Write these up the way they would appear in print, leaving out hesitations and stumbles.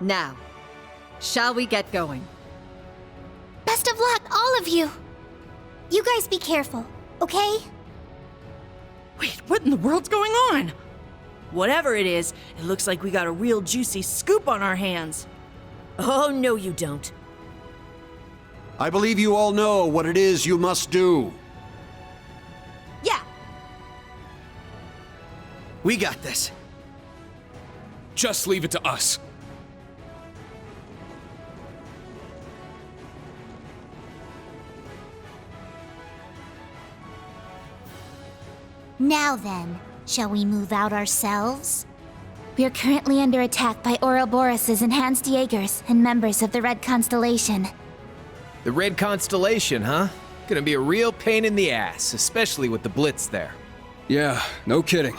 Now, shall we get going? Best of luck, all of you! You guys be careful, okay? Wait, what in the world's going on? Whatever it is, it looks like we got a real juicy scoop on our hands. Oh, no you don't. I believe you all know what it is you must do. Yeah, We got this. Just leave it to us. Now then, shall we move out ourselves? We are currently under attack by Ouroboros' enhanced Jaegers and members of the Red Constellation. The Red Constellation, huh? Gonna be a real pain in the ass, especially with the Blitz there. Yeah, no kidding.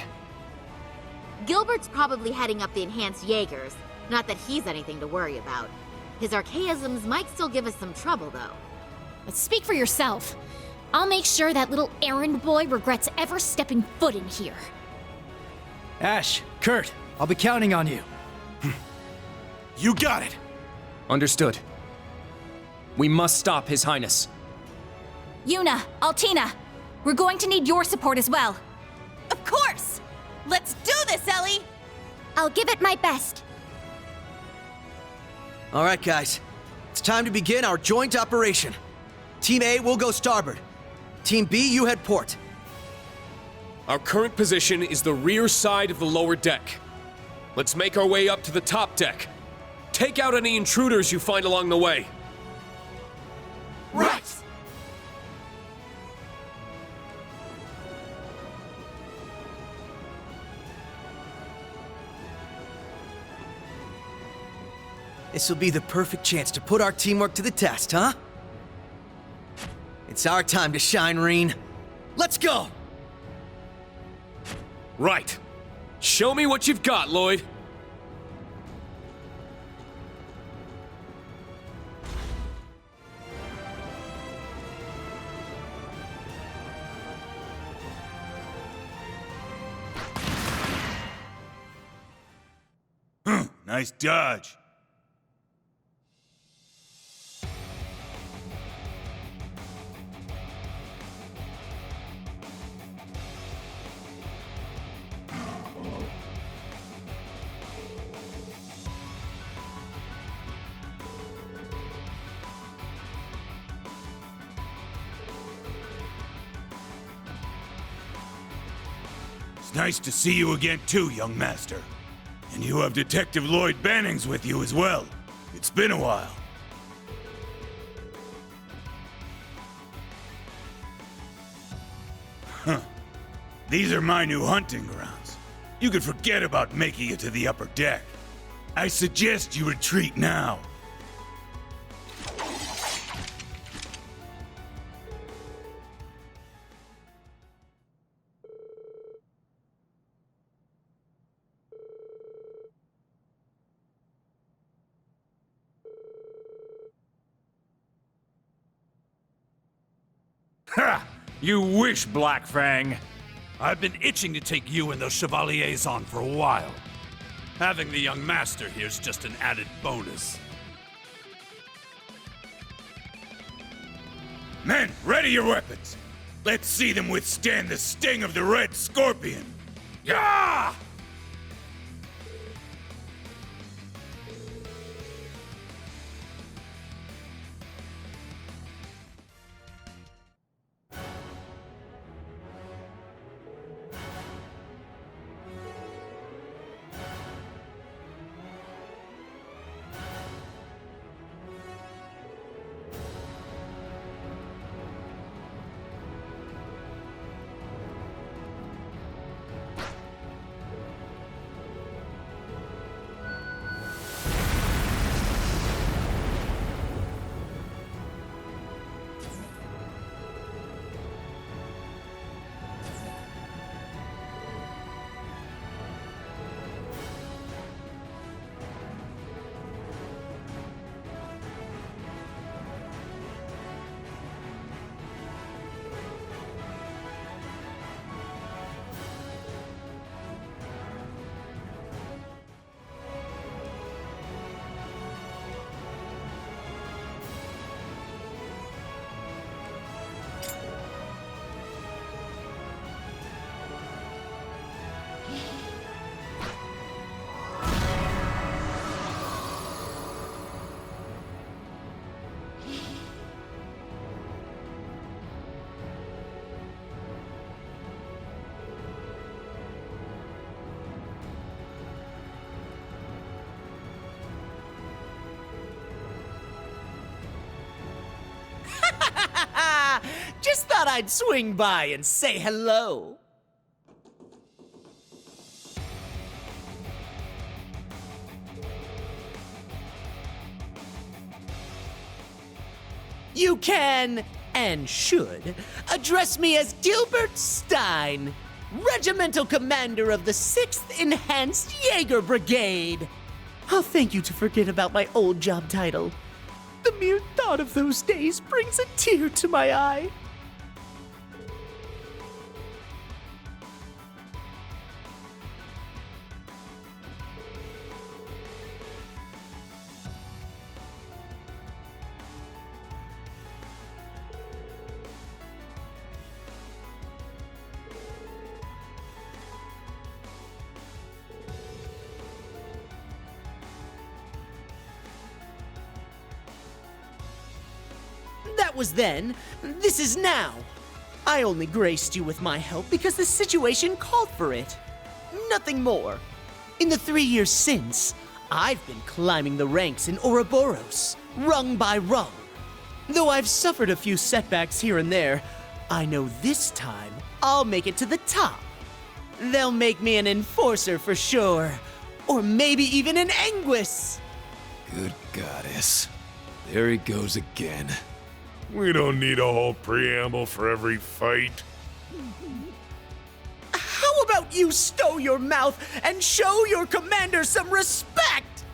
Gilbert's probably heading up the enhanced Jaegers. Not that he's anything to worry about. His archaisms might still give us some trouble, though. But speak for yourself. I'll make sure that little errand boy regrets ever stepping foot in here. Ash, Kurt, I'll be counting on you. You got it! Understood. We must stop His Highness. Yuna, Altina, we're going to need your support as well. of course! Let's do this, Ellie! I'll give it my best. All right, guys. It's time to begin our joint operation. Team A will go starboard. Team B, you head port. Our current position is the rear side of the lower deck. Let's make our way up to the top deck. Take out any intruders you find along the way. Right! This will be the perfect chance to put our teamwork to the test, huh? It's our time to shine, Reen. Let's go! Right. Show me what you've got, Lloyd. Nice dodge. It's nice to see you again too, young master. And you have Detective Lloyd Bannings with you as well. It's been a while. Huh. These are my new hunting grounds. You can forget about making it to the upper deck. I suggest you retreat now. Ha! You wish, Black Fang. I've been itching to take you and those Chevaliers on for a while. Having the young master here's just an added bonus. Men, ready your weapons. Let's see them withstand the sting of the Red Scorpion. Yah! Just thought I'd swing by and say hello. You can, and should, address me as Gilbert Stein, Regimental Commander of the 6th Enhanced Jaeger Brigade. I'll thank you to forget about my old job title. The mere thought of those days brings a tear to my eye. That was then. This is now. I only graced you with my help because the situation called for it. Nothing more. In the 3 years since, I've been climbing the ranks in Ouroboros, rung by rung. Though I've suffered a few setbacks here and there, I know this time I'll make it to the top. They'll make me an enforcer for sure. Or maybe even an Anguis. Good goddess. There he goes again. We don't need a whole preamble for every fight. How about you stow your mouth and show your commander some respect?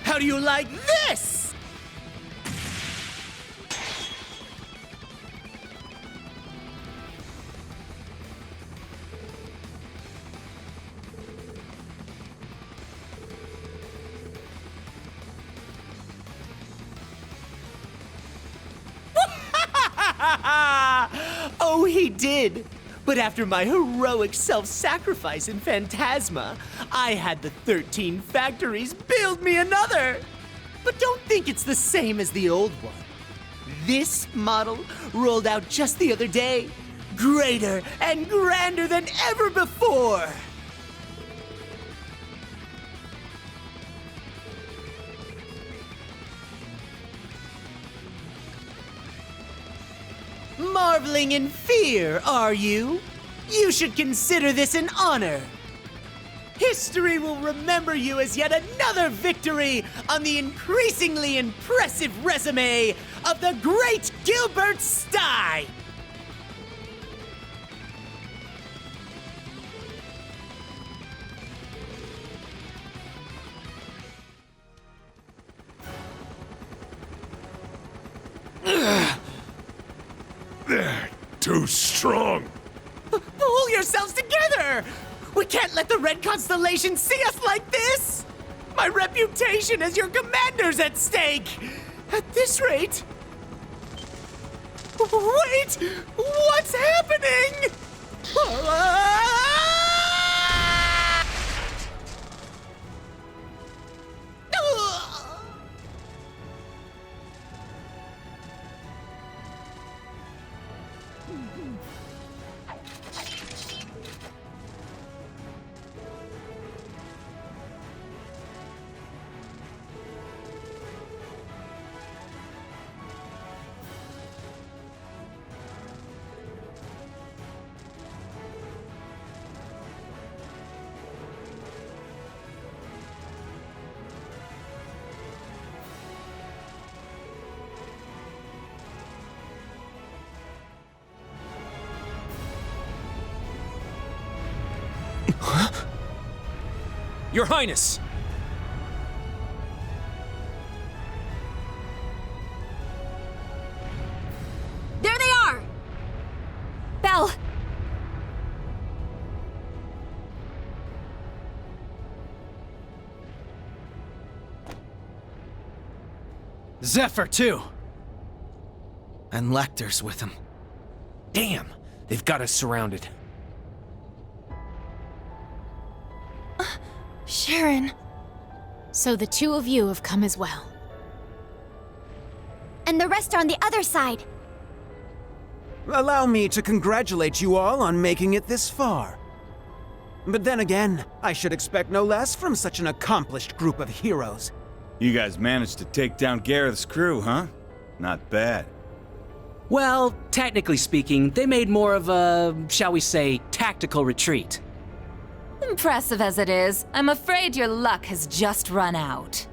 How do you like this? Oh, he did. But after my heroic self-sacrifice in Phantasma, I had the 13 factories build me another. But don't think it's the same as the old one. This model rolled out just the other day, greater and grander than ever before. Marveling in fear, are you? You should consider this an honor. History will remember you as yet another victory on the increasingly impressive resume of the great Gilbert Stein. They're too strong. Pull yourselves together! We can't let the Red Constellation see us like this! My reputation as your commander's at stake! At this rate... Wait! What's happening? Your Highness! There they are! Belle! Zephyr, too. And Lecter's with him. Damn, they've got us surrounded. Sharon. So the two of you have come as well. And the rest are on the other side. Allow me to congratulate you all on making it this far. But then again, I should expect no less from such an accomplished group of heroes. You guys managed to take down Gareth's crew, huh? Not bad. Well, technically speaking, they made more of a, shall we say, tactical retreat. Impressive as it is, I'm afraid your luck has just run out.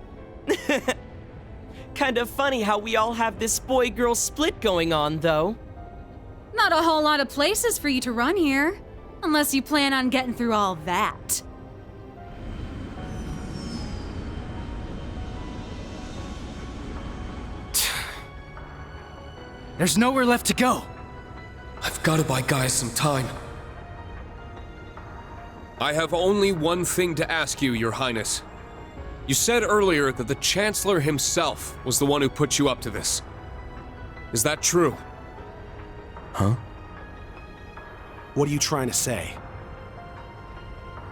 Kind of funny how we all have this boy-girl split going on, though. Not a whole lot of places for you to run here. Unless you plan on getting through all that. There's nowhere left to go. I've got to buy guys some time. I have only one thing to ask you, Your Highness. You said earlier that the Chancellor himself was the one who put you up to this. Is that true? Huh? What are you trying to say?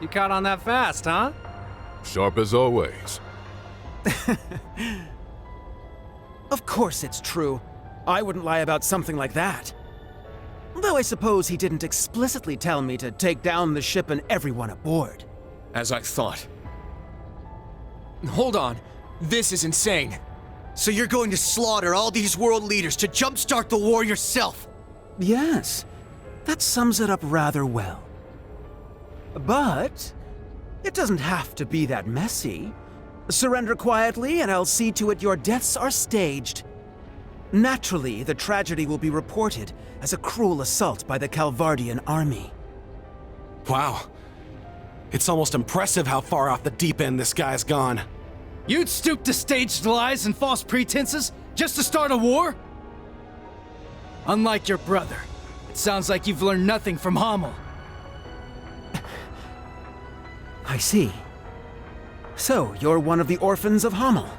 You caught on that fast, huh? Sharp as always. Of course it's true. I wouldn't lie about something like that. Though I suppose he didn't explicitly tell me to take down the ship and everyone aboard. As I thought. Hold on. This is insane. So you're going to slaughter all these world leaders to jumpstart the war yourself? Yes, that sums it up rather well. But it doesn't have to be that messy. Surrender quietly and I'll see to it your deaths are staged. Naturally, the tragedy will be reported as a cruel assault by the Calvardian army. Wow. It's almost impressive how far off the deep end this guy's gone. You'd stoop to staged lies and false pretenses just to start a war? Unlike your brother, it sounds like you've learned nothing from Hamel. I see. So, you're one of the orphans of Hamel.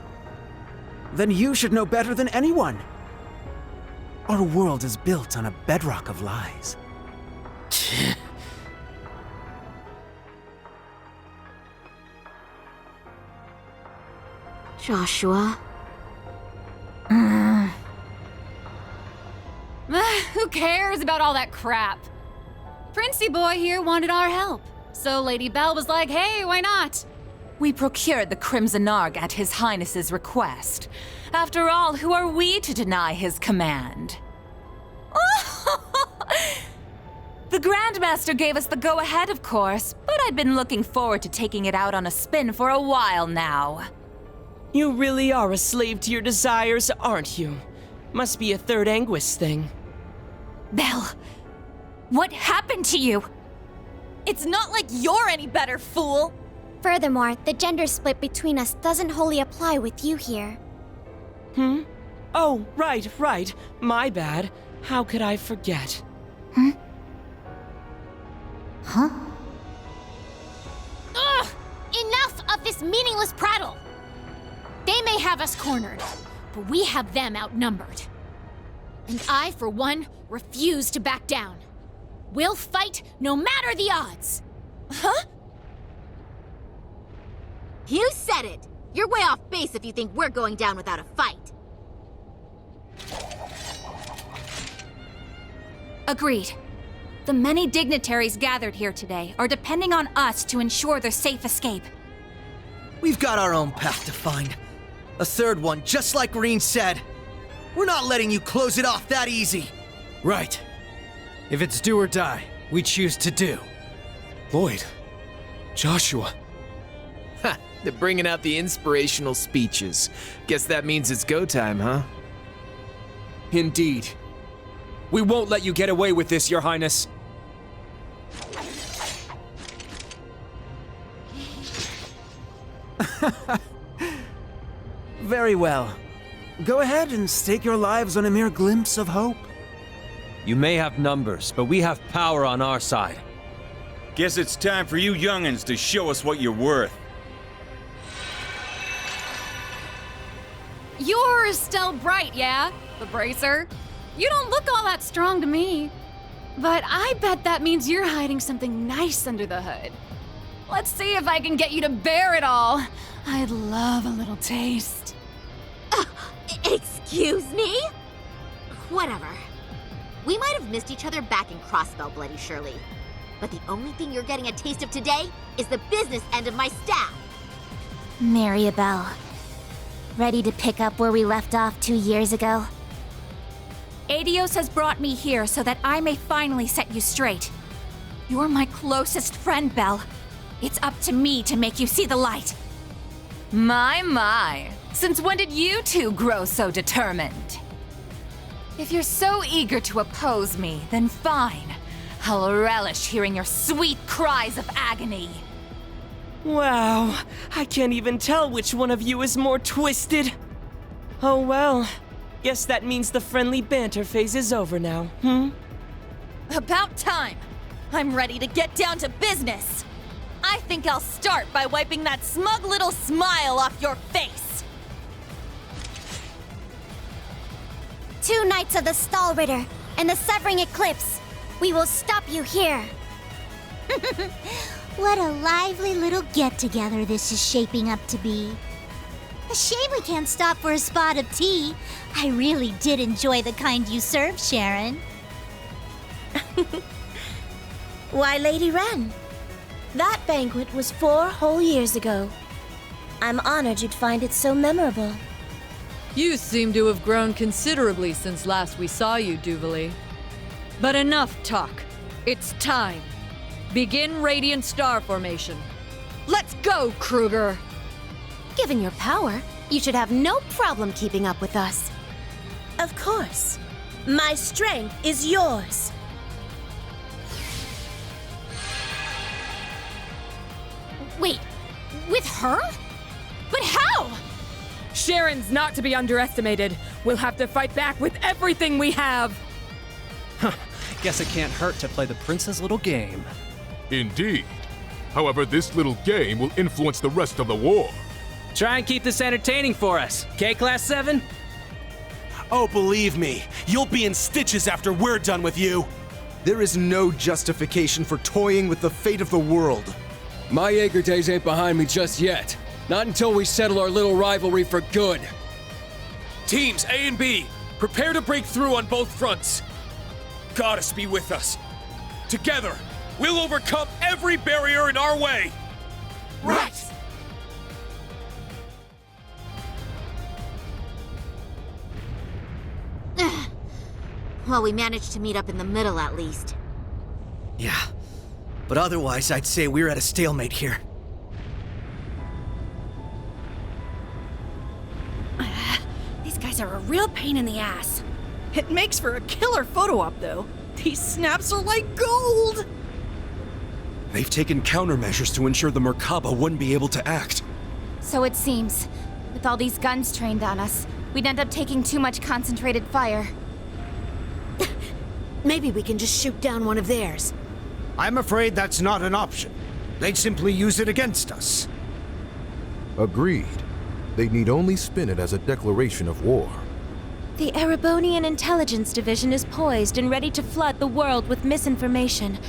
Then you should know better than anyone. Our world is built on a bedrock of lies. Joshua? Who cares about all that crap? Princey boy here wanted our help. So Lady Belle was like, hey, why not? We procured the Crimson Arg at His Highness's request. After all, who are we to deny his command? The Grandmaster gave us the go-ahead, of course, but I've been looking forward to taking it out on a spin for a while now. You really are a slave to your desires, aren't you? Must be a Third Anguis thing. Belle, what happened to you? It's not like you're any better, fool! Furthermore, the gender split between us doesn't wholly apply with you here. Oh, right. My bad. How could I forget? Huh? Ugh! Enough of this meaningless prattle! They may have us cornered, but we have them outnumbered. And I, for one, refuse to back down. We'll fight no matter the odds! Huh? You said it! You're way off base if you think we're going down without a fight. Agreed. The many dignitaries gathered here today are depending on us to ensure their safe escape. We've got our own path to find. A third one, just like Reen said. We're not letting you close it off that easy. Right. If it's do or die, we choose to do. Lloyd. Joshua. Ha! They're bringing out the inspirational speeches. Guess that means it's go time, huh? Indeed. We won't let you get away with this, Your Highness. Very well. Go ahead and stake your lives on a mere glimpse of hope. You may have numbers, but we have power on our side. Guess it's time for you young'uns to show us what you're worth. You're still bright, yeah? The bracer? You don't look all that strong to me. But I bet that means you're hiding something nice under the hood. Let's see if I can get you to bear it all. I'd love a little taste. Excuse me? Whatever. We might have missed each other back in Crossbell, Bloody Shirley. But the only thing you're getting a taste of today is the business end of my staff. Maribel. Ready to pick up where we left off 2 years ago? Adios has brought me here so that I may finally set you straight. You're my closest friend, Belle. It's up to me to make you see the light. My. Since when did you two grow so determined? If you're so eager to oppose me, then fine. I'll relish hearing your sweet cries of agony. Wow, I can't even tell which one of you is more twisted. Oh well, guess that means the friendly banter phase is over now, About time! I'm ready to get down to business! I think I'll start by wiping that smug little smile off your face! 2 Knights of the Stallritter and the Severing Eclipse. We will stop you here. What a lively little get-together this is shaping up to be. A shame we can't stop for a spot of tea. I really did enjoy the kind you served, Sharon. Why, Lady Wren, that banquet was 4 whole years ago. I'm honored you'd find it so memorable. You seem to have grown considerably since last we saw you, Duvalie. But enough talk. It's time. Begin Radiant Star Formation. Let's go, Kruger! Given your power, you should have no problem keeping up with us. Of course. My strength is yours. Wait, with her? But how? Sharon's not to be underestimated. We'll have to fight back with everything we have. Guess it can't hurt to play the prince's little game. Indeed. However, this little game will influence the rest of the war. Try and keep this entertaining for us, okay, Class 7? Oh, believe me, you'll be in stitches after we're done with you. There is no justification for toying with the fate of the world. My Jaeger days ain't behind me just yet. Not until we settle our little rivalry for good. Teams A and B, prepare to break through on both fronts. Goddess be with us. Together, we'll overcome every barrier in our way. Right! Well, we managed to meet up in the middle at least. Yeah, but otherwise I'd say we're at a stalemate here. These guys are a real pain in the ass. It makes for a killer photo op, though. These snaps are like gold! They've taken countermeasures to ensure the Merkaba wouldn't be able to act. So it seems. With all these guns trained on us, we'd end up taking too much concentrated fire. Maybe we can just shoot down one of theirs. I'm afraid that's not an option. They'd simply use it against us. Agreed. They need only spin it as a declaration of war. The Erebonian Intelligence Division is poised and ready to flood the world with misinformation.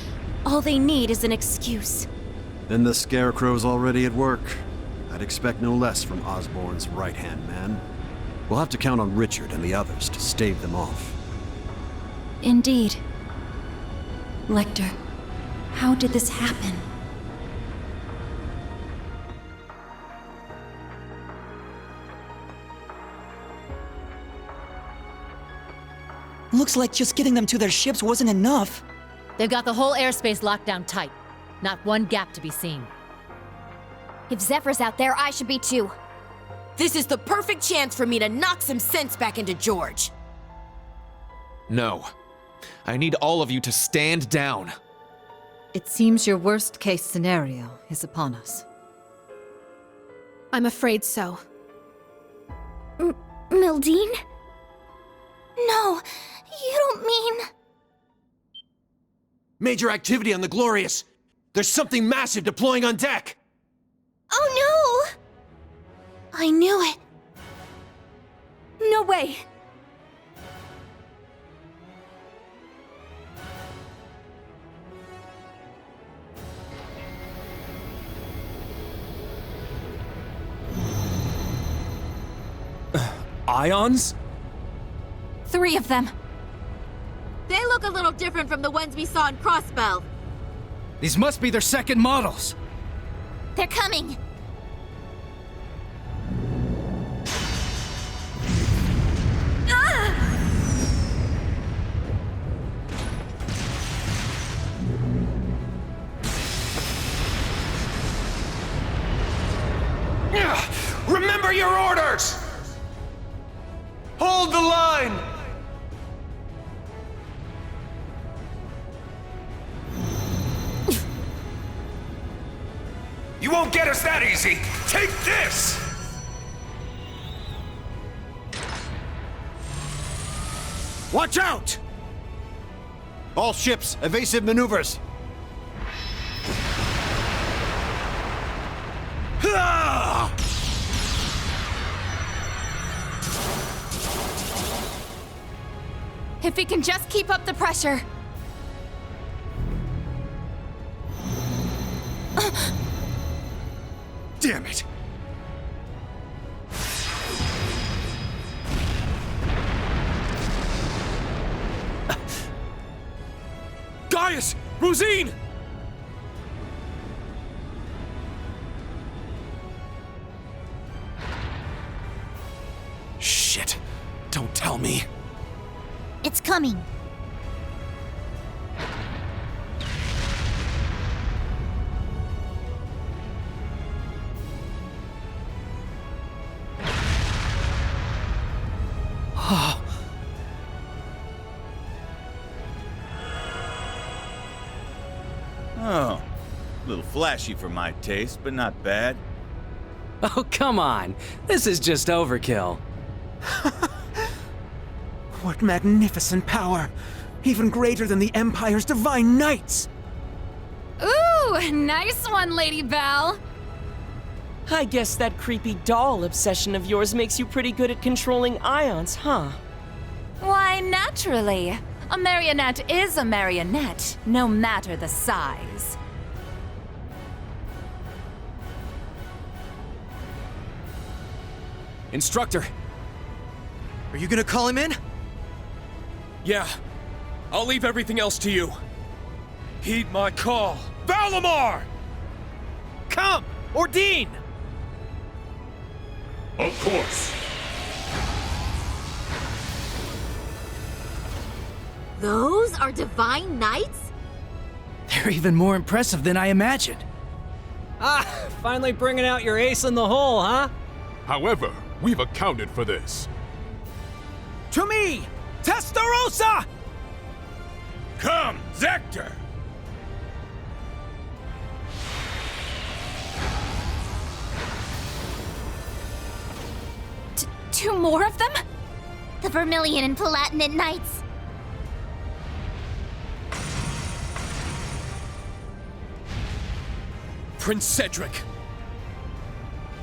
All they need is an excuse. Then the Scarecrow's already at work. I'd expect no less from Osborn's right-hand man. We'll have to count on Richard and the others to stave them off. Indeed. Lecter, how did this happen? Looks like just getting them to their ships wasn't enough. They've got the whole airspace locked down tight. Not one gap to be seen. If Zephyr's out there, I should be too. This is the perfect chance for me to knock some sense back into George. No. I need all of you to stand down. It seems your worst-case scenario is upon us. I'm afraid so. Mildine? No, you don't mean... Major activity on the Glorious. There's something massive deploying on deck. Oh no! I knew it. No way! Ions? 3 of them. They look a little different from the ones we saw in Crossbell. These must be their second models. They're coming. Remember your orders! Hold the line! You won't get us that easy! Take this! Watch out! All ships, evasive maneuvers. Ah! If we can just keep up the pressure. Damn it! Gaius! Rosine! Shit. Don't tell me. It's coming. Oh, a little flashy for my taste, but not bad. Oh, come on. This is just overkill. What magnificent power! Even greater than the Empire's Divine Knights! Ooh, nice one, Lady Belle. I guess that creepy doll obsession of yours makes you pretty good at controlling ions, huh? Why, naturally. A marionette is a marionette, no matter the size. Instructor. Are you gonna call him in? Yeah. I'll leave everything else to you. Heed my call. Valimar! Come! Ordine! Of course. Those are Divine Knights? They're even more impressive than I imagined. Ah, finally bringing out your ace in the hole, huh? However, we've accounted for this. To me! Testarossa! Come, Zector! Two more of them? The Vermilion and Palatinate Knights. Prince Cedric.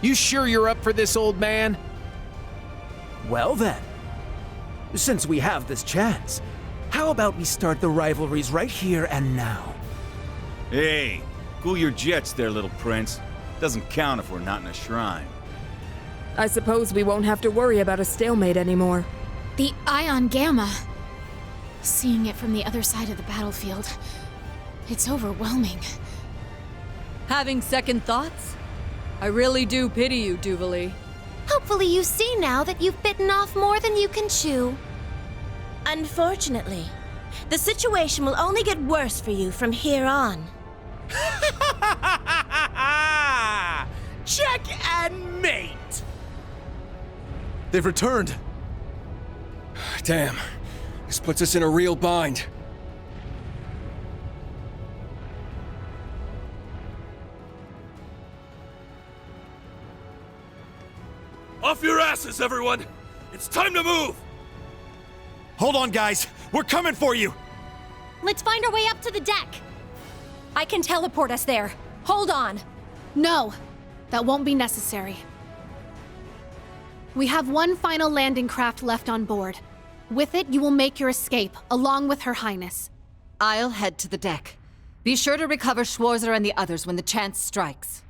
You sure you're up for this, old man? Well then, since we have this chance, how about we start the rivalries right here and now? Hey, cool your jets there, little prince. Doesn't count if we're not in a shrine. I suppose we won't have to worry about a stalemate anymore. The Ion Gamma. Seeing it from the other side of the battlefield, it's overwhelming. Having second thoughts? I really do pity you, Duvalie. Hopefully you see now that you've bitten off more than you can chew. Unfortunately, the situation will only get worse for you from here on. Check and mate! They've returned. Damn. This puts us in a real bind. Off your asses, everyone! It's time to move! Hold on, guys! We're coming for you! Let's find our way up to the deck. I can teleport us there. Hold on. No, that won't be necessary. We have one final landing craft left on board. With it, you will make your escape, along with Her Highness. I'll head to the deck. Be sure to recover Schwarzer and the others when the chance strikes.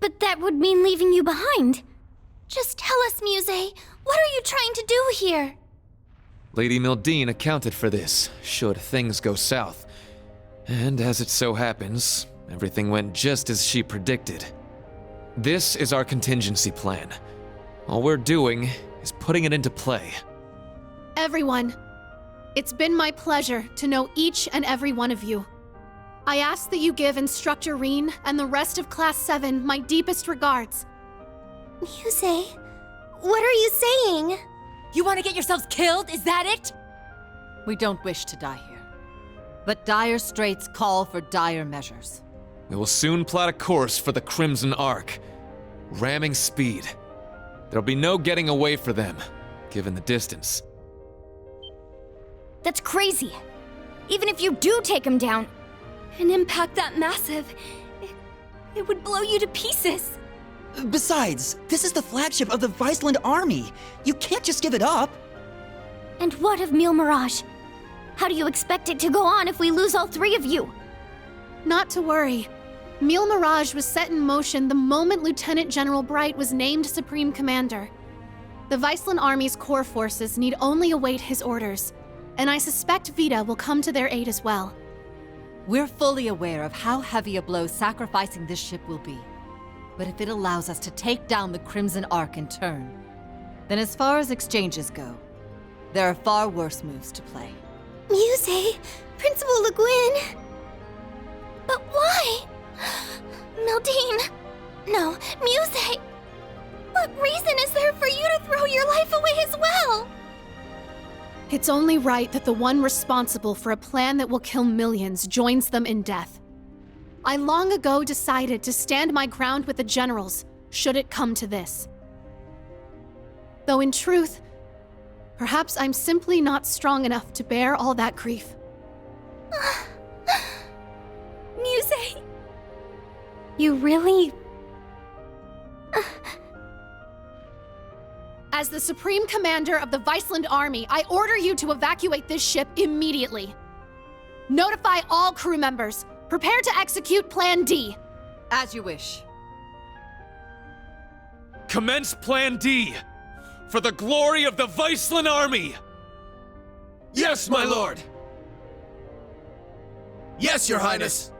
But that would mean leaving you behind. Just tell us, Muse, what are you trying to do here? Lady Mildine accounted for this, should things go south. And as it so happens, everything went just as she predicted. This is our contingency plan. All we're doing is putting it into play. Everyone, it's been my pleasure to know each and every one of you. I ask that you give Instructor Reen and the rest of Class 7 my deepest regards. Muse, what are you saying? You want to get yourselves killed? Is that it? We don't wish to die here. But dire straits call for dire measures. We will soon plot a course for the Crimson Arc. Ramming speed. There'll be no getting away for them, given the distance. That's crazy. Even if you do take him down, an impact that massive, it would blow you to pieces. Besides, this is the flagship of the Viceland army. You can't just give it up. And what of Mille Mirage? How do you expect it to go on if we lose all three of you? Not to worry. Mille Mirage was set in motion the moment Lieutenant General Bright was named Supreme Commander. The Viceland Army's core forces need only await his orders, and I suspect Vita will come to their aid as well. We're fully aware of how heavy a blow sacrificing this ship will be. But if it allows us to take down the Crimson Arc in turn, then as far as exchanges go, there are far worse moves to play. Muse, Principal Le Guin. But why? Mildine. No, Muse. What reason is there for you to throw your life away as well? It's only right that the one responsible for a plan that will kill millions joins them in death. I long ago decided to stand my ground with the generals, should it come to this. Though in truth, perhaps I'm simply not strong enough to bear all that grief. Muse, you really... As the Supreme Commander of the Viceland Army, I order you to evacuate this ship immediately. Notify all crew members. Prepare to execute Plan D. As you wish. Commence Plan D! For the glory of the Viceland Army! Yes, my lord! Yes, Your Highness!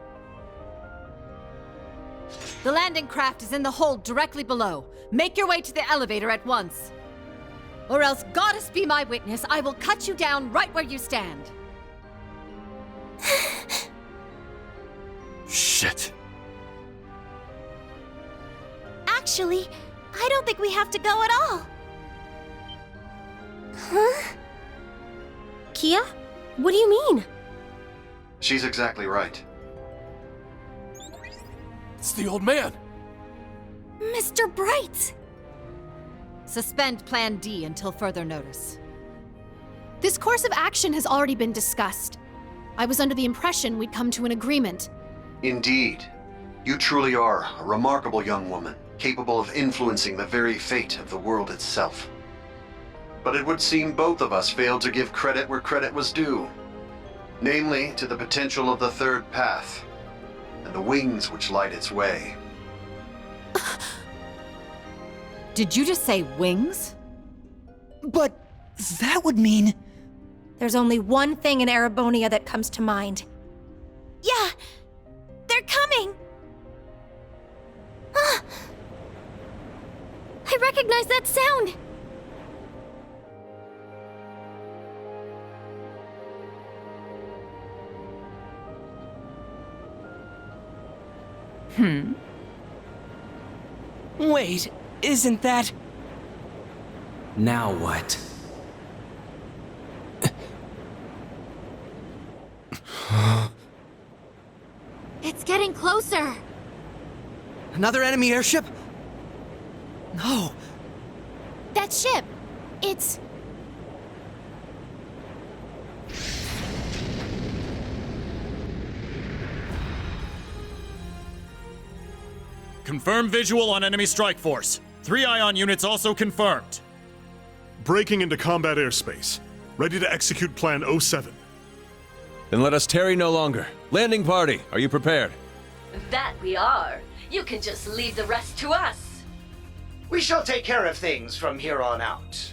The landing craft is in the hold directly below. Make your way to the elevator at once. Or else, Goddess be my witness, I will cut you down right where you stand. Shit. Actually, I don't think we have to go at all. Huh? Kia? What do you mean? She's exactly right. It's the old man. Mr. Bright! Suspend Plan D until further notice. This course of action has already been discussed. I was under the impression we'd come to an agreement. Indeed. You truly are a remarkable young woman, capable of influencing the very fate of the world itself. But it would seem both of us failed to give credit where credit was due. Namely, to the potential of the third path, and the wings which light its way. Did you just say wings? But that would mean... There's only one thing in Erebonia that comes to mind. Yeah! They're coming! Ah! I recognize that sound! Wait, isn't that... Now what? It's getting closer. Another enemy airship? No. That ship! It's... Confirm visual on enemy strike force. 3 ion units also confirmed. Breaking into combat airspace. Ready to execute Plan 07. Then let us tarry no longer. Landing party, are you prepared? That we are. You can just leave the rest to us. We shall take care of things from here on out.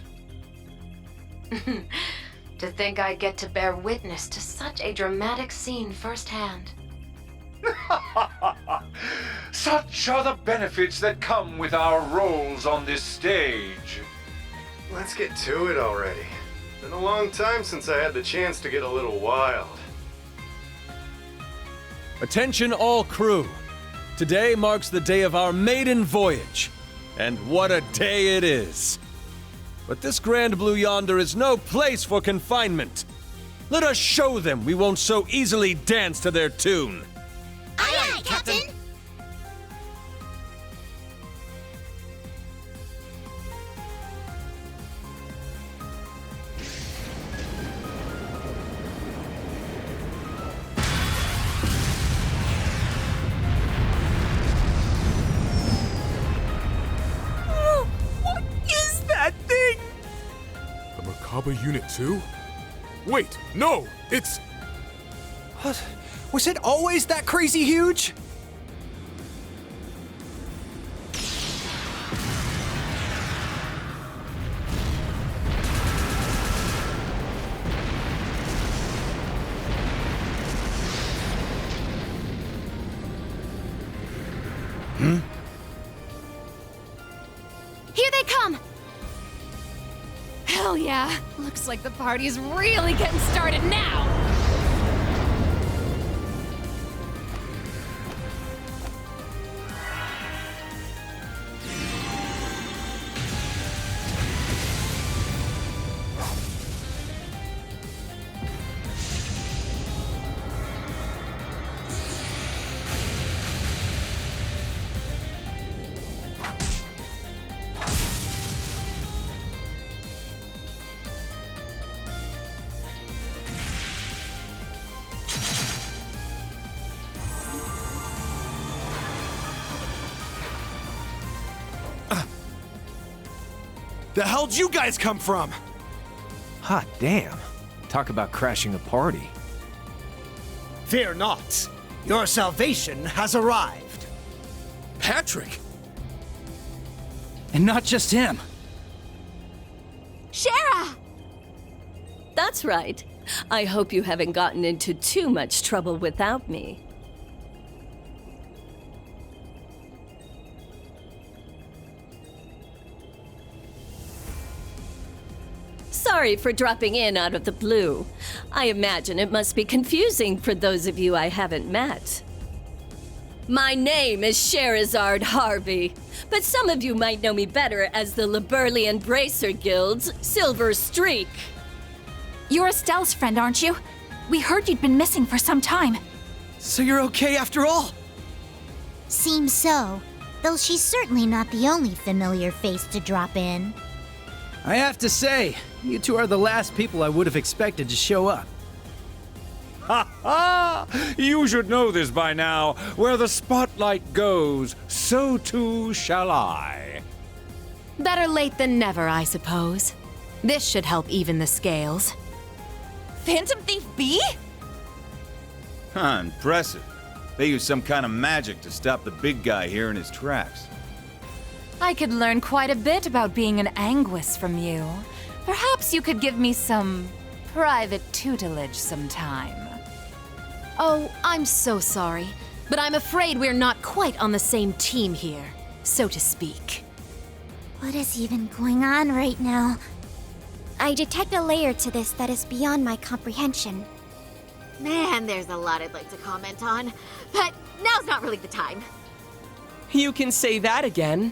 To think I get to bear witness to such a dramatic scene firsthand. Such are the benefits that come with our roles on this stage. Let's get to it already. Been a long time since I had the chance to get a little wild. Attention all crew. Today marks the day of our maiden voyage. And what a day it is. But this Grand Blue yonder is no place for confinement. Let us show them we won't so easily dance to their tune. Aye, aye, Captain! What is that thing? The Merkaba Unit 2? Wait, no! It's... What? Was it always that crazy huge? Here they come! Hell yeah! Looks like the party's really getting started now! The hell'd you guys come from? Hot damn. Talk about crashing a party. Fear not. Your salvation has arrived. Patrick! And not just him. Shara! That's right. I hope you haven't gotten into too much trouble without me. Sorry for dropping in out of the blue. I imagine it must be confusing for those of you I haven't met. My name is Sherazard Harvey, but some of you might know me better as the Liberlian Bracer Guild's Silver Streak. You're Estelle's friend, aren't you? We heard you'd been missing for some time. So you're okay after all? Seems so, though she's certainly not the only familiar face to drop in. I have to say, you two are the last people I would have expected to show up. Ha ha! You should know this by now. Where the spotlight goes, so too shall I. Better late than never, I suppose. This should help even the scales. Phantom Thief B? Huh, impressive. They use some kind of magic to stop the big guy here in his tracks. I could learn quite a bit about being an Anguis from you. Perhaps you could give me some private tutelage sometime. Oh, I'm so sorry, but I'm afraid we're not quite on the same team here, so to speak. What is even going on right now? I detect a layer to this that is beyond my comprehension. Man, there's a lot I'd like to comment on, but now's not really the time. You can say that again.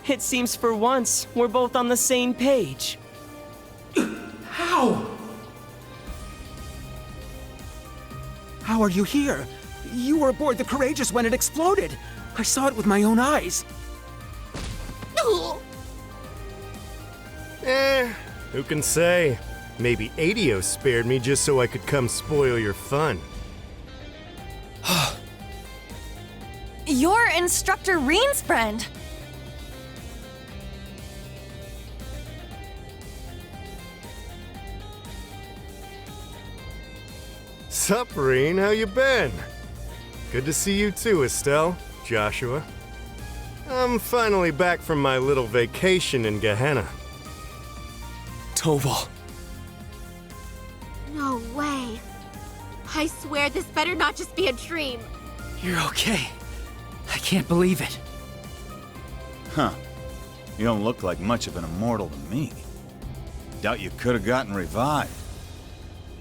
It seems for once we're both on the same page. How? How are you here? You were aboard the Courageous when it exploded. I saw it with my own eyes. Who can say? Maybe Adios spared me just so I could come spoil your fun. You're Instructor Reen's friend. Sup, Reen? How you been? Good to see you too, Estelle, Joshua. I'm finally back from my little vacation in Gehenna. Toval. No way. I swear this better not just be a dream. You're okay. I can't believe it. Huh. You don't look like much of an immortal to me. Doubt you could have gotten revived.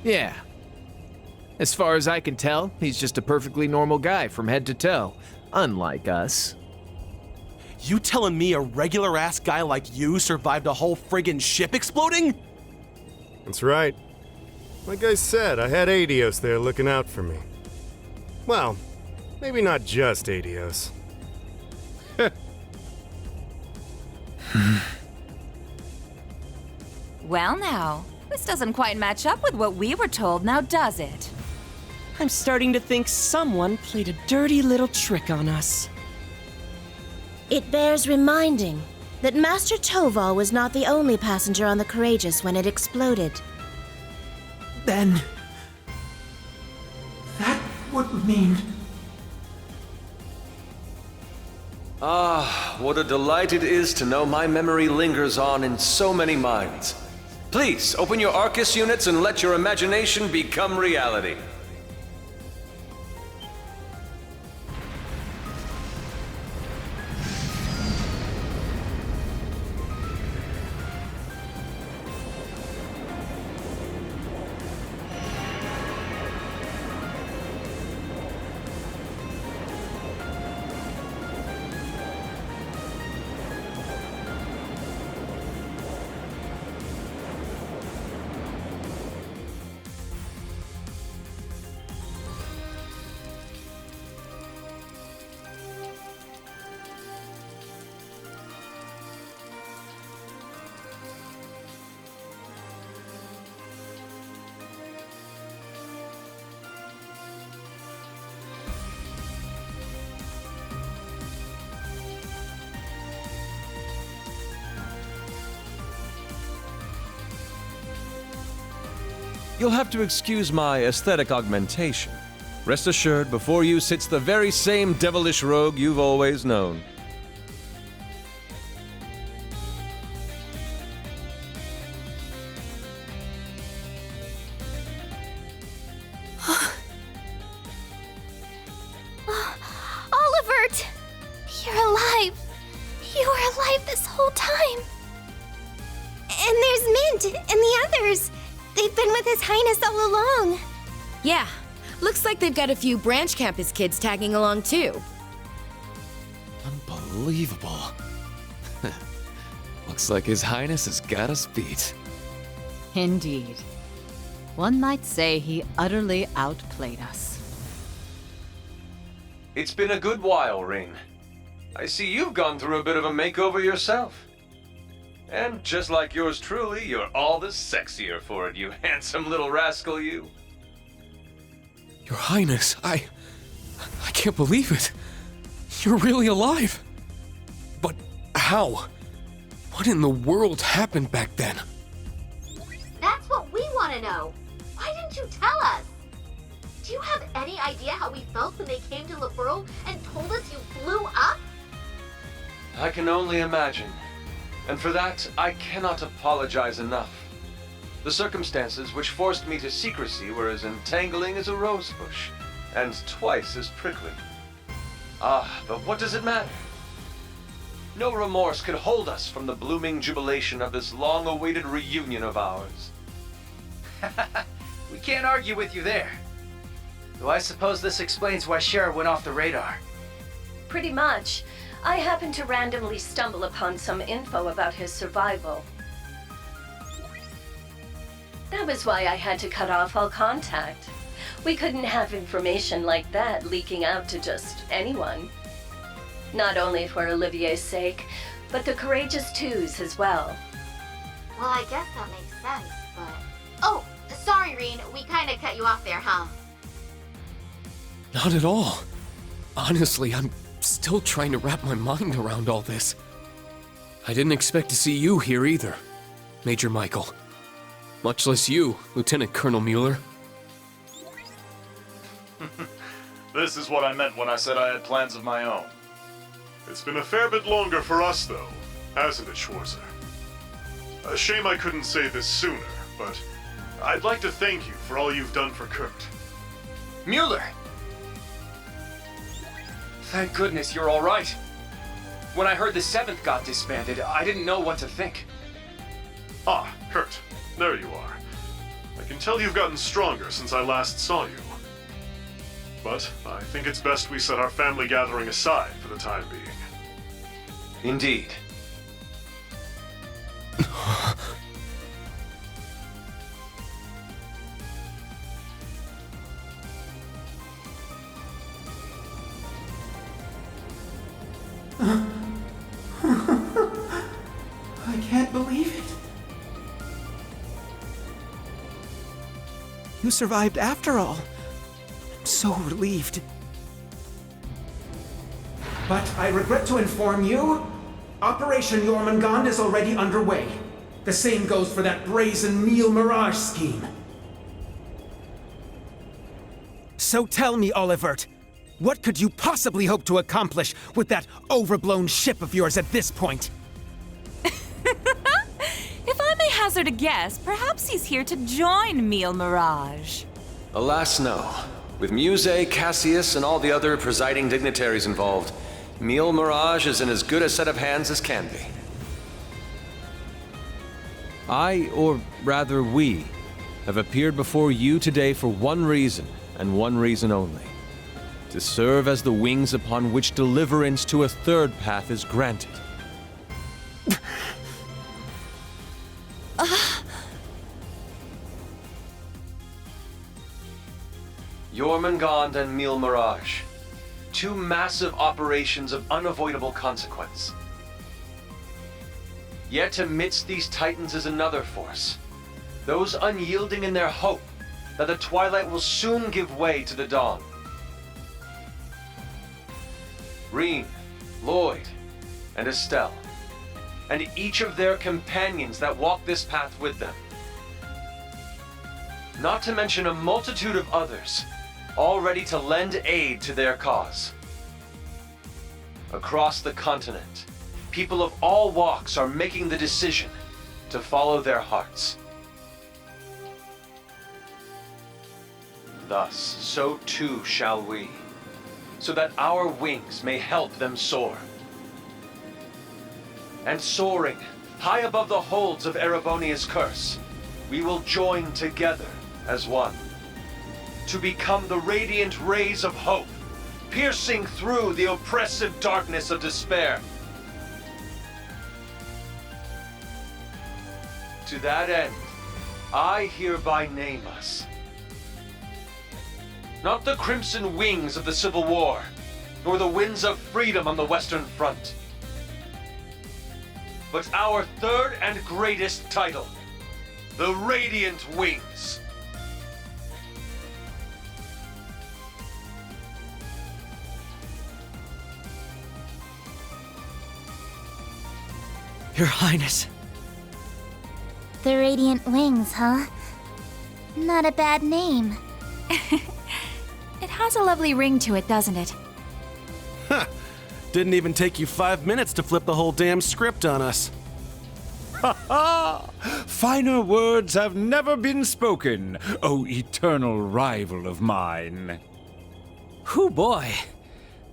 Yeah. As far as I can tell, he's just a perfectly normal guy from head to toe. Unlike us. You telling me a regular-ass guy like you survived a whole friggin' ship exploding? That's right. Like I said, I had Adios there looking out for me. Well, maybe not just Adios. Well now, this doesn't quite match up with what we were told, now does it? I'm starting to think someone played a dirty little trick on us. It bears reminding that Master Toval was not the only passenger on the Courageous when it exploded. Then... that would mean... Ah, what a delight it is to know my memory lingers on in so many minds. Please, open your Arcus units and let your imagination become reality. You'll have to excuse my aesthetic augmentation. Rest assured, before you sits the very same devilish rogue you've always known. Olivert! You're alive! You were alive this whole time! And there's Mint and the others! They've been with His Highness all along! Yeah, looks like they've got a few branch campus kids tagging along too. Unbelievable. Looks like His Highness has got us beat. Indeed. One might say he utterly outplayed us. It's been a good while, Ring. I see you've gone through a bit of a makeover yourself. And just like yours truly, you're all the sexier for it, you handsome little rascal, you. Your Highness, I can't believe it. You're really alive. But how? What in the world happened back then? That's what we want to know. Why didn't you tell us? Do you have any idea how we felt when they came to Liberl and told us you blew up? I can only imagine. And for that, I cannot apologize enough. The circumstances which forced me to secrecy were as entangling as a rosebush, and twice as prickly. Ah, but what does it matter? No remorse could hold us from the blooming jubilation of this long-awaited reunion of ours. We can't argue with you there. Though I suppose this explains why Cher went off the radar. Pretty much. I happened to randomly stumble upon some info about his survival. That was why I had to cut off all contact. We couldn't have information like that leaking out to just anyone. Not only for Olivier's sake, but the Courageous Two's as well. Well, I guess that makes sense, but... Oh, sorry, Reen. We kinda cut you off there, huh? Not at all. Honestly, I'm still trying to wrap my mind around all this. I didn't expect to see you here either, Major Michael. Much less you, Lieutenant Colonel Mueller. This is what I meant when I said I had plans of my own. It's been a fair bit longer for us, though, hasn't it, Schwarzer? A shame I couldn't say this sooner, but I'd like to thank you for all you've done for Kurt. Mueller! Thank goodness you're all right. When I heard the 7th got disbanded, I didn't know what to think. Ah, Kurt, there you are. I can tell you've gotten stronger since I last saw you. But I think it's best we set our family gathering aside for the time being. Indeed. I can't believe it. You survived after all. I'm so relieved. But I regret to inform you, Operation Jormungand is already underway. The same goes for that brazen Neil Mirage scheme. So tell me, Olivert, what could you possibly hope to accomplish with that overblown ship of yours at this point? If I may hazard a guess, perhaps he's here to join Neil Mirage. Alas, no. With Muse, Cassius, and all the other presiding dignitaries involved, Neil Mirage is in as good a set of hands as can be. I, or rather we, have appeared before you today for one reason, and one reason only. To serve as the wings upon which deliverance to a third path is granted. Jormungand and Neil Mirage. Two massive operations of unavoidable consequence. Yet amidst these titans is another force. Those unyielding in their hope that the twilight will soon give way to the dawn. Reen, Lloyd, and Estelle, and each of their companions that walk this path with them. Not to mention a multitude of others, all ready to lend aid to their cause. Across the continent, people of all walks are making the decision to follow their hearts. Thus, so too shall we, so that our wings may help them soar. And soaring, high above the holds of Erebonia's curse, we will join together as one, to become the radiant rays of hope, piercing through the oppressive darkness of despair. To that end, I hereby name us. Not the crimson wings of the Civil War, nor the winds of freedom on the Western Front, but our third and greatest title, the Radiant Wings. Your Highness. The Radiant Wings, huh? Not a bad name. It has a lovely ring to it, doesn't it? Ha! Didn't even take you 5 minutes to flip the whole damn script on us. Ha ha! Finer words have never been spoken, O eternal rival of mine. Whew, boy.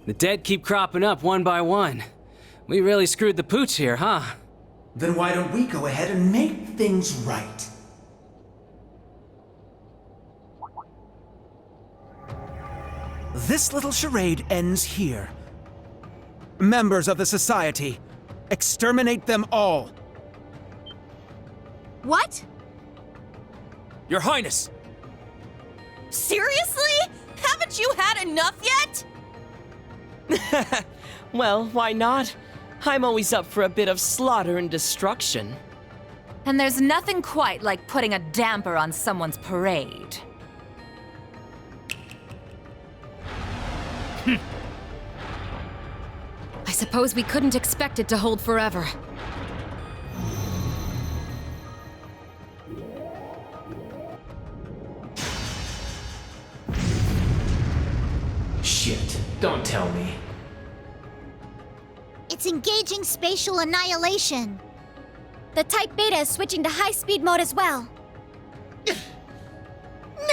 The dead keep cropping up one by one. We really screwed the pooch here, huh? Then why don't we go ahead and make things right? This little charade ends here. Members of the Society, exterminate them all. What? Your Highness! Seriously? Haven't you had enough yet? Well, why not? I'm always up for a bit of slaughter and destruction. And there's nothing quite like putting a damper on someone's parade. I suppose we couldn't expect it to hold forever. Shit, don't tell me. It's engaging spatial annihilation. The Type Beta is switching to high-speed mode as well.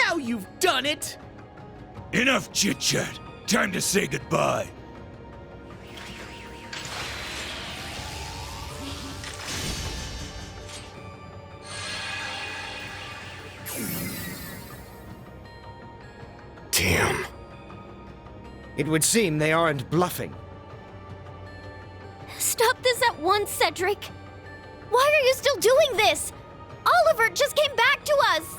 Now you've done it! Enough chit-chat. Time to say goodbye. Damn. It would seem they aren't bluffing. Stop this at once, Cedric. Why are you still doing this? Oliver just came back to us.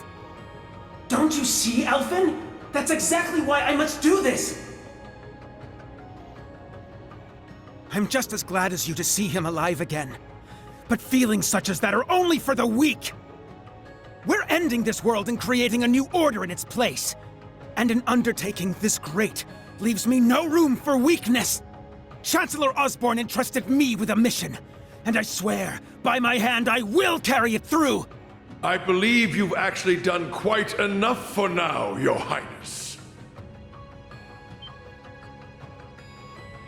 Don't you see, Elfin? That's exactly why I must do this! I'm just as glad as you to see him alive again. But feelings such as that are only for the weak! We're ending this world and creating a new order in its place. And an undertaking this great leaves me no room for weakness. Chancellor Osborne entrusted me with a mission, and I swear, by my hand, I will carry it through! I believe you've actually done quite enough for now, Your Highness.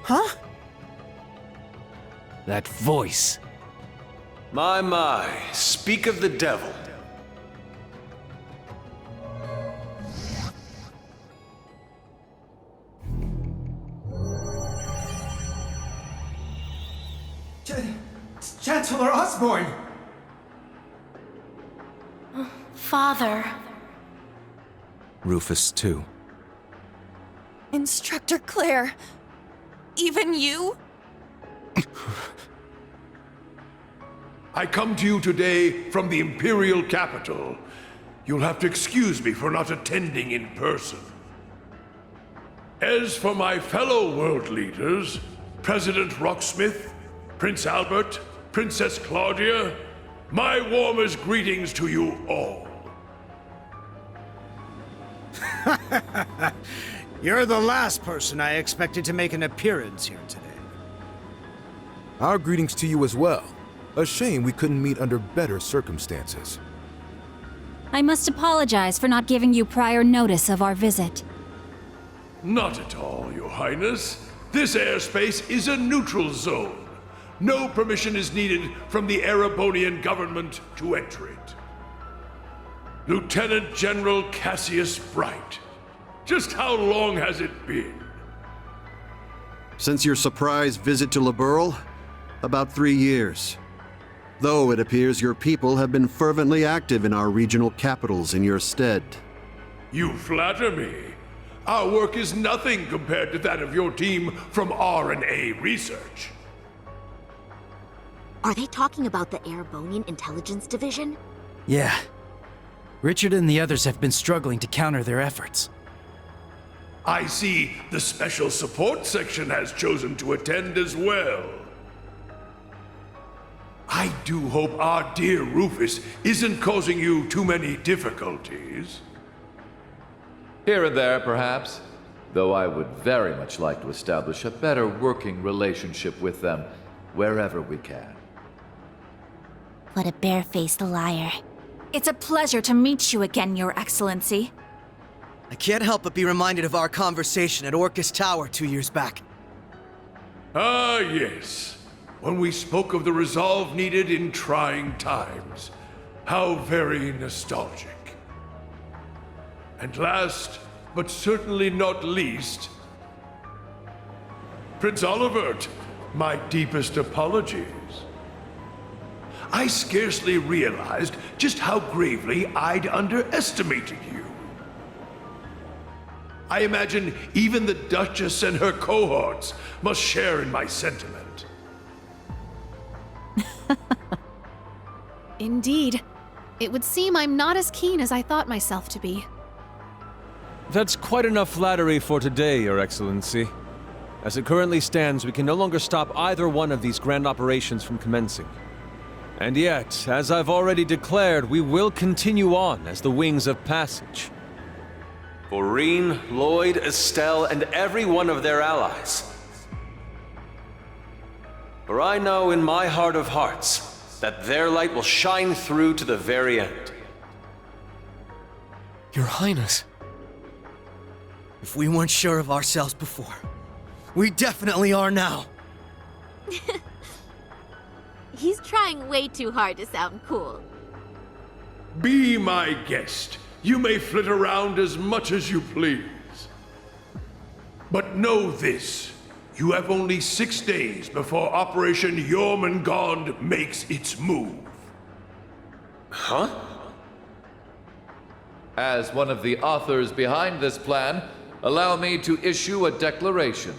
Huh? That voice. My, speak of the devil. Chancellor Osborne! Father. Rufus, too. Instructor Claire. Even you? I come to you today from the Imperial capital. You'll have to excuse me for not attending in person. As for my fellow world leaders, President Rocksmith, Prince Albert, Princess Claudia, my warmest greetings to you all. You're the last person I expected to make an appearance here today. Our greetings to you as well. A shame we couldn't meet under better circumstances. I must apologize for not giving you prior notice of our visit. Not at all, Your Highness. This airspace is a neutral zone. No permission is needed from the Erebonian government to enter it. Lieutenant General Cassius Bright. Just how long has it been? Since your surprise visit to Liberl? About 3 years. Though it appears your people have been fervently active in our regional capitals in your stead. You flatter me. Our work is nothing compared to that of your team from R&A Research. Are they talking about the Erebonian Intelligence Division? Yeah. Richard and the others have been struggling to counter their efforts. I see the Special Support Section has chosen to attend as well. I do hope our dear Rufus isn't causing you too many difficulties. Here and there, perhaps. Though I would very much like to establish a better working relationship with them wherever we can. What a barefaced liar. It's a pleasure to meet you again, Your Excellency. I can't help but be reminded of our conversation at Orcus Tower 2 years back. Ah, yes. When we spoke of the resolve needed in trying times. How very nostalgic. And last, but certainly not least, Prince Olivert, my deepest apologies. I scarcely realized just how gravely I'd underestimated you. I imagine even the Duchess and her cohorts must share in my sentiment. Indeed. It would seem I'm not as keen as I thought myself to be. That's quite enough flattery for today, Your Excellency. As it currently stands, we can no longer stop either one of these grand operations from commencing. And yet, as I've already declared, we will continue on as the Wings of Passage. For Reen, Lloyd, Estelle, and every one of their allies. For I know in my heart of hearts that their light will shine through to the very end. Your Highness. If we weren't sure of ourselves before, we definitely are now. He's trying way too hard to sound cool. Be my guest. You may flit around as much as you please. But know this. You have only 6 days before Operation Jormungand makes its move. Huh? As one of the authors behind this plan, allow me to issue a declaration.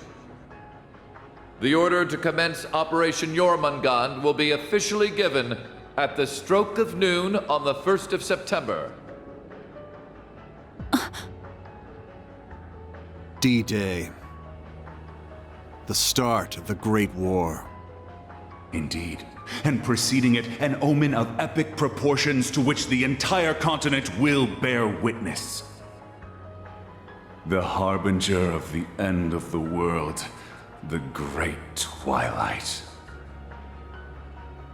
The order to commence Operation Jormungand will be officially given at the stroke of noon on the 1st of September. D-Day. The start of the Great War. Indeed. And preceding it, an omen of epic proportions to which the entire continent will bear witness. The harbinger of the end of the world, the Great Twilight.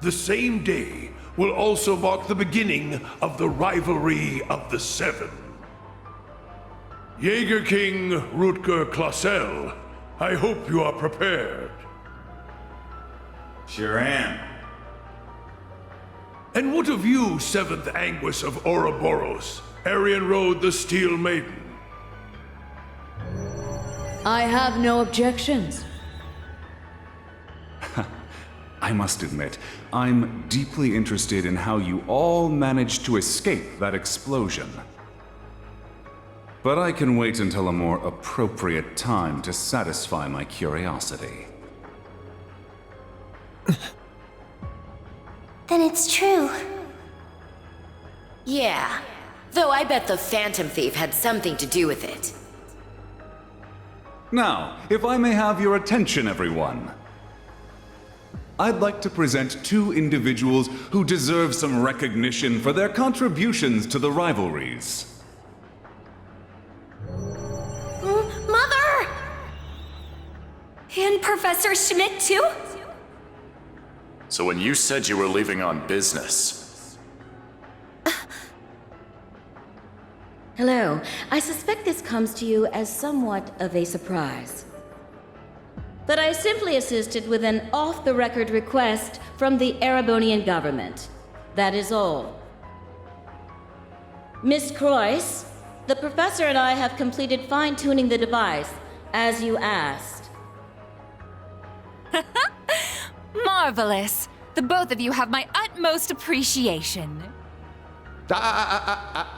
The same day will also mark the beginning of the rivalry of the Seven. Jaeger King Rutger Clausel, I hope you are prepared. Sure am. And what of you, 7th Anguis of Ouroboros, Arian Road the Steel Maiden? I have no objections. I must admit, I'm deeply interested in how you all managed to escape that explosion. But I can wait until a more appropriate time to satisfy my curiosity. Then it's true. Yeah, though I bet the Phantom Thief had something to do with it. Now, if I may have your attention, everyone. I'd like to present 2 individuals who deserve some recognition for their contributions to the rivalries. Mother! And Professor Schmidt, too? So when you said you were leaving on business... Hello. I suspect this comes to you as somewhat of a surprise. But I simply assisted with an off-the-record request from the Erebonian government. That is all. Miss Croyce, the professor and I have completed fine-tuning the device, as you asked. Marvelous. The both of you have my utmost appreciation.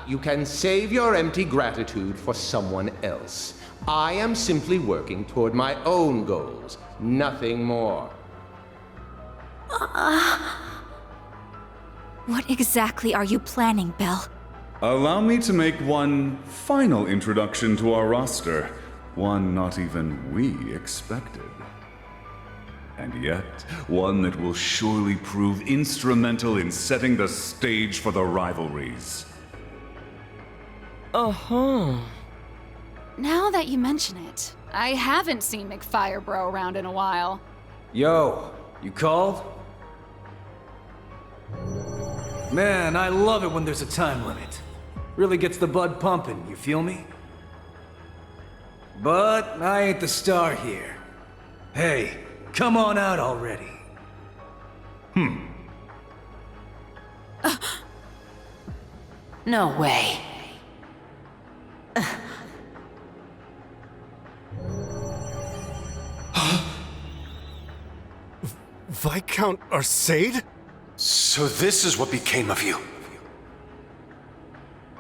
You can save your empty gratitude for someone else. I am simply working toward my own goals, nothing more. What exactly are you planning, Belle? Allow me to make one final introduction to our roster, one not even we expected. And yet, one that will surely prove instrumental in setting the stage for the rivalries. Uh-huh. Now that you mention it, I haven't seen McFirebro around in a while. Yo, you called? Man, I love it when there's a time limit. Really gets the blood pumping, you feel me? But I ain't the star here. Hey, come on out already. No way. Viscount Arcade? So this is what became of you.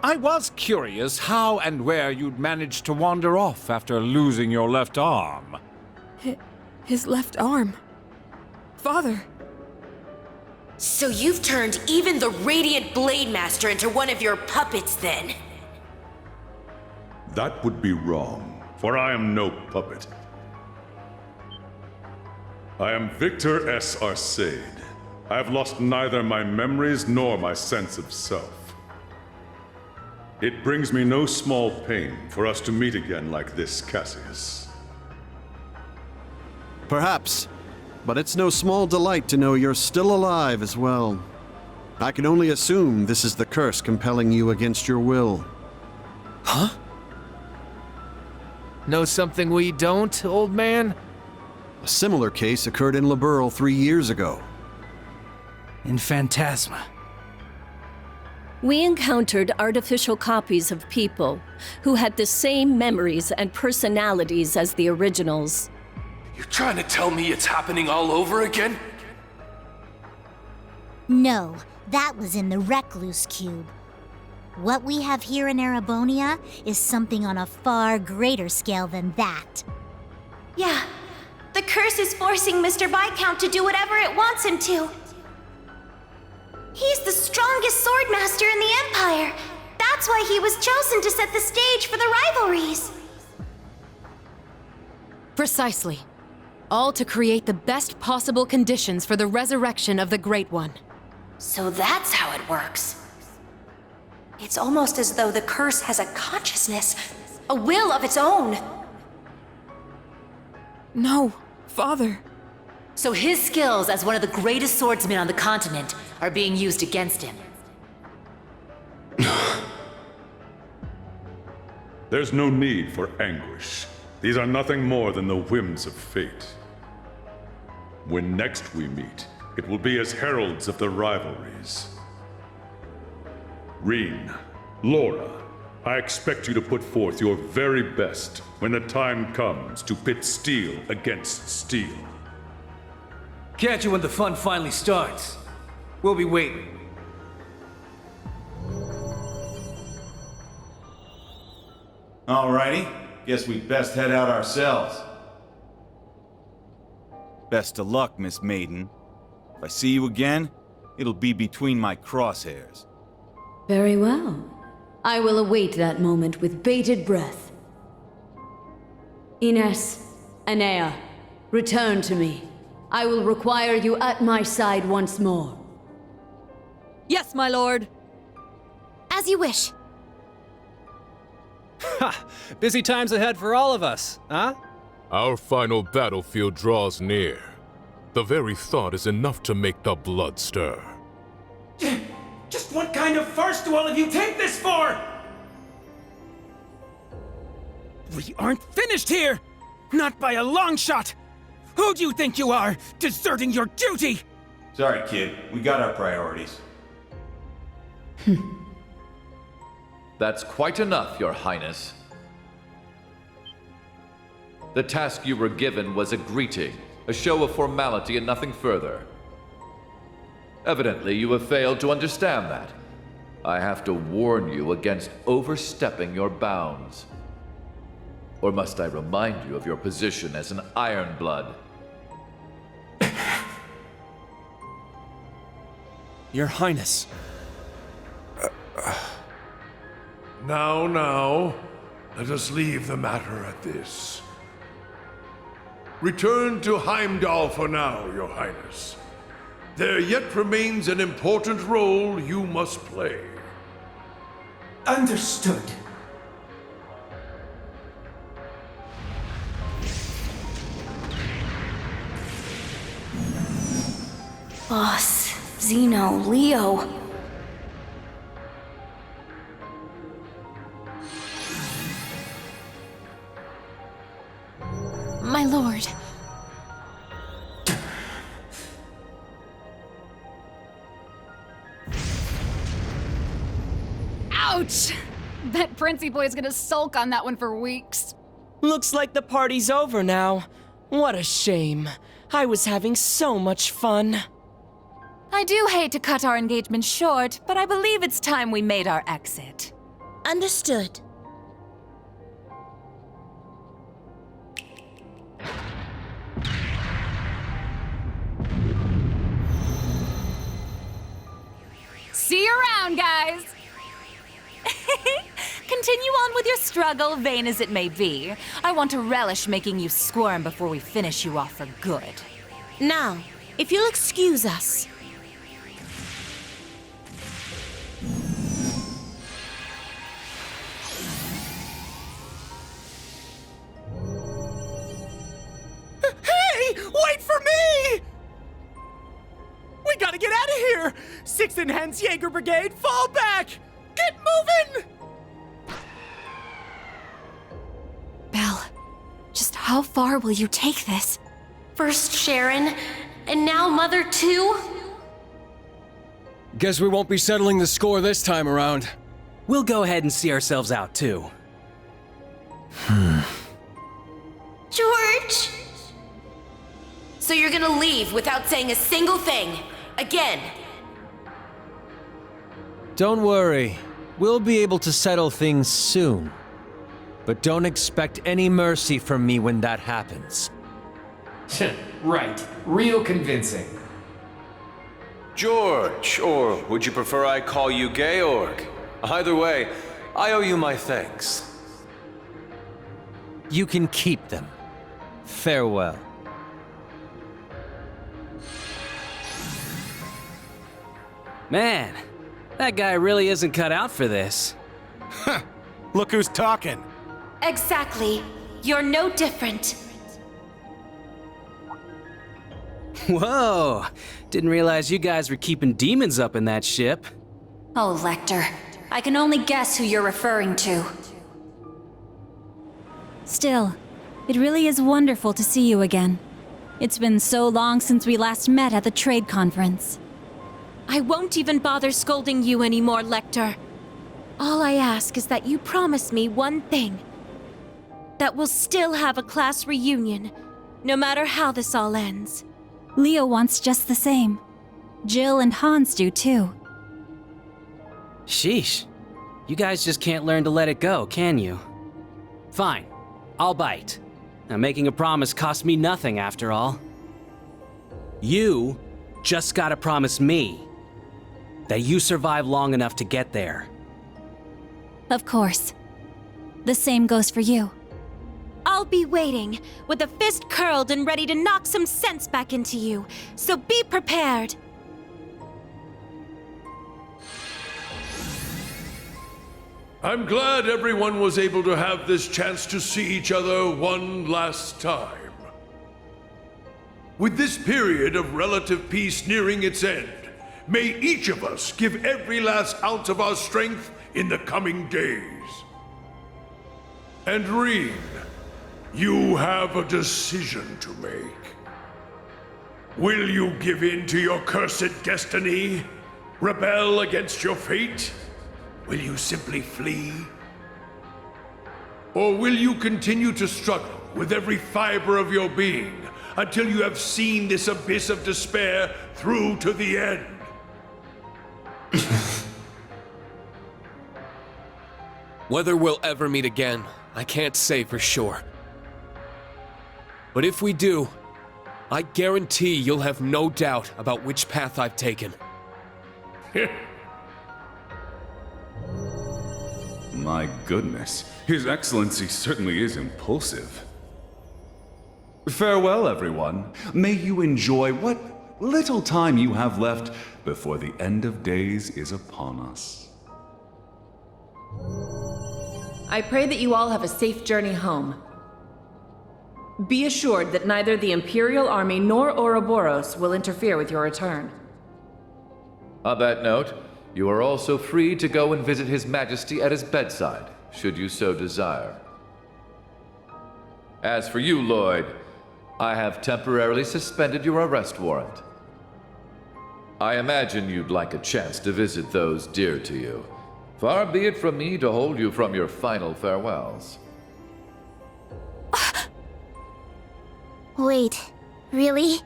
I was curious how and where you'd managed to wander off after losing your left arm. His left arm. Father. So you've turned even the Radiant Blade Master into one of your puppets, then? That would be wrong, for I am no puppet. I am Victor S. Arcade, I have lost neither my memories nor my sense of self. It brings me no small pain for us to meet again like this, Cassius. Perhaps, but it's no small delight to know you're still alive as well. I can only assume this is the curse compelling you against your will. Huh? Know something we don't, old man? A similar case occurred in Liberl 3 years ago. In Phantasma. We encountered artificial copies of people who had the same memories and personalities as the originals. You're trying to tell me it's happening all over again? No, that was in the Recluse Cube. What we have here in Erebonia is something on a far greater scale than that. Yeah, the curse is forcing Mr. Viscount to do whatever it wants him to. He's the strongest swordmaster in the Empire. That's why he was chosen to set the stage for the rivalries. Precisely. All to create the best possible conditions for the resurrection of the Great One. So that's how it works. It's almost as though the curse has a consciousness, a will of its own. No, Father. So his skills as one of the greatest swordsmen on the continent are being used against him. There's no need for anguish. These are nothing more than the whims of fate. When next we meet, it will be as heralds of the rivalries. Reen, Laura, I expect you to put forth your very best when the time comes to pit steel against steel. Catch you when the fun finally starts. We'll be waiting. Alrighty, guess we best head out ourselves. Best of luck, Miss Maiden. If I see you again, it'll be between my crosshairs. Very well. I will await that moment with bated breath. Ines, Anea, return to me. I will require you at my side once more. Yes, my lord. As you wish. Ha! Busy times ahead for all of us, huh? Our final battlefield draws near. The very thought is enough to make the blood stir. Just what kind of farce do all of you take this for? We aren't finished here! Not by a long shot! Who do you think you are, deserting your duty? Sorry, kid. We got our priorities. That's quite enough, Your Highness. The task you were given was a greeting, a show of formality and nothing further. Evidently, you have failed to understand that. I have to warn you against overstepping your bounds. Or must I remind you of your position as an Ironblood? Your Highness. Now, let us leave the matter at this. Return to Heimdall for now, Your Highness. There yet remains an important role you must play. Understood. Boss, Zeno, Leo. My lord. Ouch! Bet Princey Boy's gonna sulk on that one for weeks. Looks like the party's over now. What a shame. I was having so much fun. I do hate to cut our engagement short, but I believe it's time we made our exit. Understood. See you around, guys! Continue on with your struggle, vain as it may be. I want to relish making you squirm before we finish you off for good. Now, if you'll excuse us. Listen, Hens Jaeger Brigade, fall back! Get moving! Belle, just how far will you take this? First Sharon, and now Mother too? Guess we won't be settling the score this time around. We'll go ahead and see ourselves out, too. George! So you're gonna leave without saying a single thing, again? Don't worry. We'll be able to settle things soon. But don't expect any mercy from me when that happens. Right. Real convincing. George, or would you prefer I call you Georg? Either way, I owe you my thanks. You can keep them. Farewell. Man, that guy really isn't cut out for this. Look who's talking. Exactly. You're no different. Whoa! Didn't realize you guys were keeping demons up in that ship. Oh, Lecter. I can only guess who you're referring to. Still, it really is wonderful to see you again. It's been so long since we last met at the trade conference. I won't even bother scolding you anymore, Lecter. All I ask is that you promise me one thing. That we'll still have a class reunion, no matter how this all ends. Leo wants just the same. Jill and Hans do too. Sheesh. You guys just can't learn to let it go, can you? Fine. I'll bite. Now, making a promise costs me nothing, after all. You just gotta promise me that you survive long enough to get there. Of course. The same goes for you. I'll be waiting, with a fist curled and ready to knock some sense back into you, so be prepared! I'm glad everyone was able to have this chance to see each other one last time. With this period of relative peace nearing its end, may each of us give every last ounce of our strength in the coming days. And Reen, you have a decision to make. Will you give in to your cursed destiny? Rebel against your fate? Will you simply flee? Or will you continue to struggle with every fiber of your being until you have seen this abyss of despair through to the end? Whether we'll ever meet again, I can't say for sure. But if we do, I guarantee you'll have no doubt about which path I've taken. My goodness, His Excellency certainly is impulsive. Farewell, everyone. May you enjoy what little time you have left before the end of days is upon us. I pray that you all have a safe journey home. Be assured that neither the Imperial Army nor Ouroboros will interfere with your return. On that note, you are also free to go and visit His Majesty at his bedside, should you so desire. As for you, Lloyd, I have temporarily suspended your arrest warrant. I imagine you'd like a chance to visit those dear to you. Far be it from me to hold you from your final farewells. Wait, really?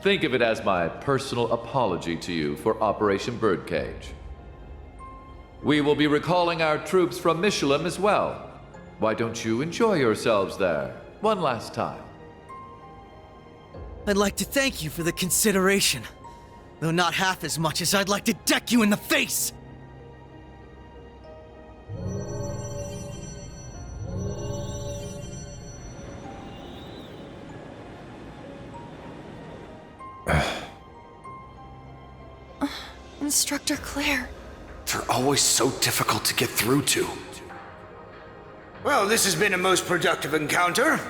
Think of it as my personal apology to you for Operation Birdcage. We will be recalling our troops from Michelin as well. Why don't you enjoy yourselves there one last time? I'd like to thank you for the consideration, though not half as much as I'd like to deck you in the face! Instructor Claire. They're always so difficult to get through to. Well, this has been a most productive encounter.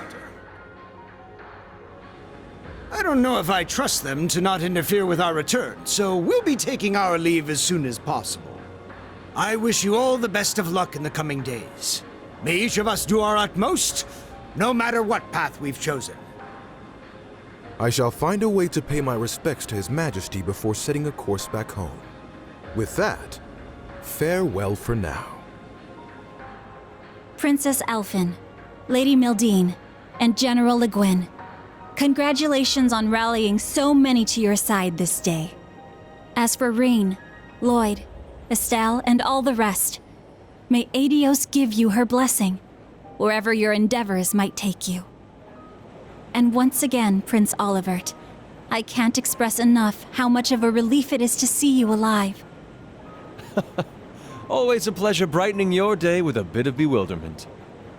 I don't know if I trust them to not interfere with our return, so we'll be taking our leave as soon as possible. I wish you all the best of luck in the coming days. May each of us do our utmost, no matter what path we've chosen. I shall find a way to pay my respects to His Majesty before setting a course back home. With that, farewell for now. Princess Elphin, Lady Mildine, and General Le Guin, congratulations on rallying so many to your side this day. As for Rean, Lloyd, Estelle, and all the rest, may Adios give you her blessing, wherever your endeavors might take you. And once again, Prince Olivert, I can't express enough how much of a relief it is to see you alive. Always a pleasure brightening your day with a bit of bewilderment.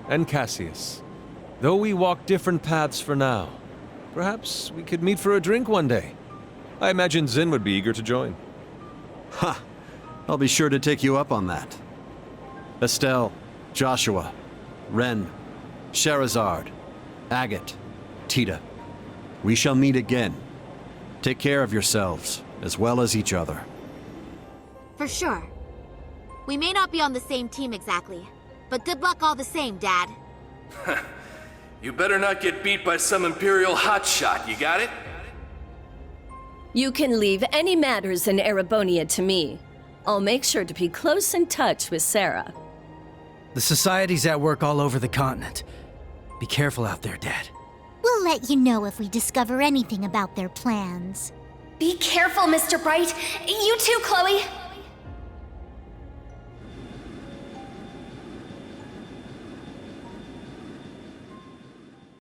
And Cassius, though we walk different paths for now, perhaps we could meet for a drink one day. I imagine Zin would be eager to join. Ha! I'll be sure to take you up on that. Estelle, Joshua, Ren, Sherazard, Agate, Tita. We shall meet again. Take care of yourselves, as well as each other. For sure. We may not be on the same team exactly, but good luck all the same, Dad. You better not get beat by some Imperial hotshot, you got it? You can leave any matters in Erebonia to me. I'll make sure to be close in touch with Sarah. The Society's at work all over the continent. Be careful out there, Dad. We'll let you know if we discover anything about their plans. Be careful, Mr. Bright. You too, Chloe.